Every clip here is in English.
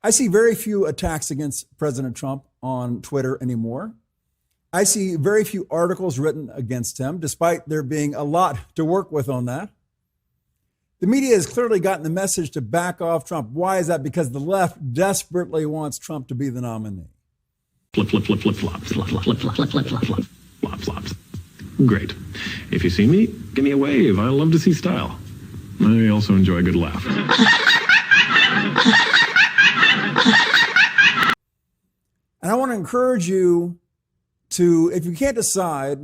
I see very few attacks against President Trump on Twitter anymore. I see very few articles written against him, despite there being a lot to work with on that. The media has clearly gotten the message to back off Trump. Why is that? Because the left desperately wants Trump to be the nominee. Flip, flip, flip, flip, flops, flop, flop, flop, flop, flop, flop, flop, flop, flop, flops. Great. If you see me, give me a wave. I love to see style. I also enjoy a good laugh. And I want to encourage you to, if you can't decide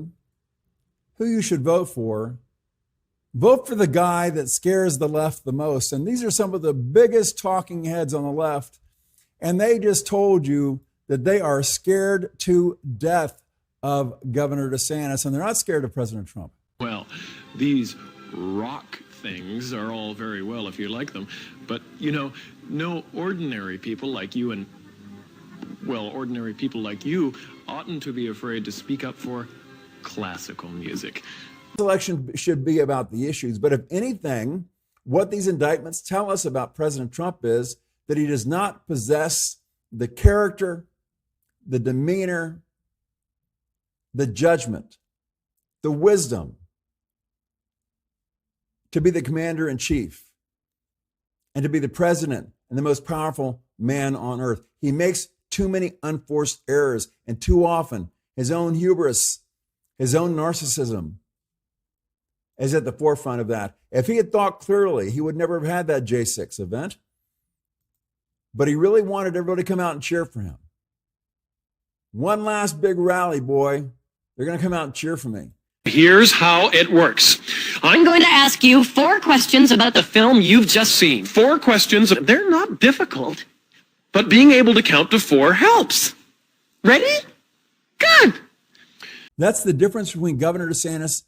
who you should vote for the guy that scares the left the most. And these are some of the biggest talking heads on the left. And they just told you that they are scared to death of Governor DeSantis, and they're not scared of President Trump. Well, these rock things are all very well if you like them, but, you know, no ordinary people like you and, well, ordinary people like you oughtn't to be afraid to speak up for classical music. This election should be about the issues, but if anything, what these indictments tell us about President Trump is that he does not possess the character, the demeanor, the judgment, the wisdom to be the commander in chief and to be the president and the most powerful man on earth. He makes too many unforced errors, and too often his own hubris, his own narcissism is at the forefront of that. If he had thought clearly, he would never have had that J6 event. But he really wanted everybody to come out and cheer for him. One last big rally, boy. They're going to come out and cheer for me. Here's how it works. I'm going to ask you 4 questions about the film you've just seen. 4 questions. They're not difficult, but being able to count to 4 helps. Ready? Good. That's the difference between Governor DeSantis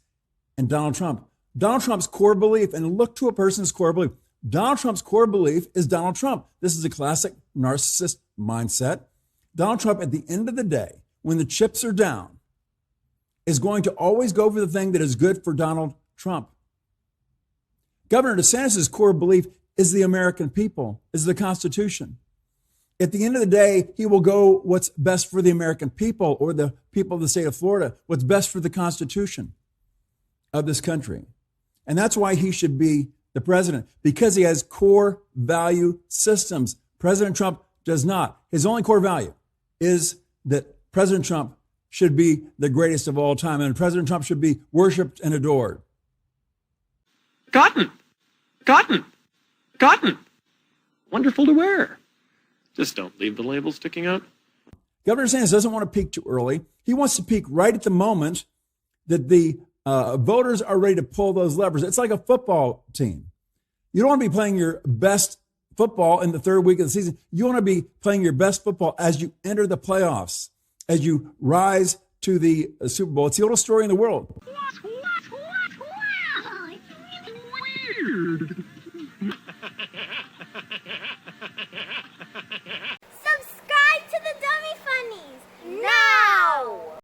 and Donald Trump. Donald Trump's core belief, and look to a person's core belief. Donald Trump's core belief is Donald Trump. This is a classic narcissist mindset. Donald Trump, at the end of the day, when the chips are down, is going to always go for the thing that is good for Donald Trump. Governor DeSantis' core belief is the American people, is the Constitution. At the end of the day, he will go what's best for the American people, or the people of the state of Florida, what's best for the Constitution of this country. And that's why he should be the president, because he has core value systems. President Trump does not. His only core value is that President Trump should be the greatest of all time, and President Trump should be worshiped and adored. Cotton. Wonderful to wear. Just don't leave the label sticking out. Governor DeSantis doesn't want to peak too early. He wants to peak right at the moment that the voters are ready to pull those levers. It's like a football team. You don't want to be playing your best football in the 3rd week of the season. You want to be playing your best football as you enter the playoffs, as you rise to the Super Bowl. It's the oldest story in the world. It's weird.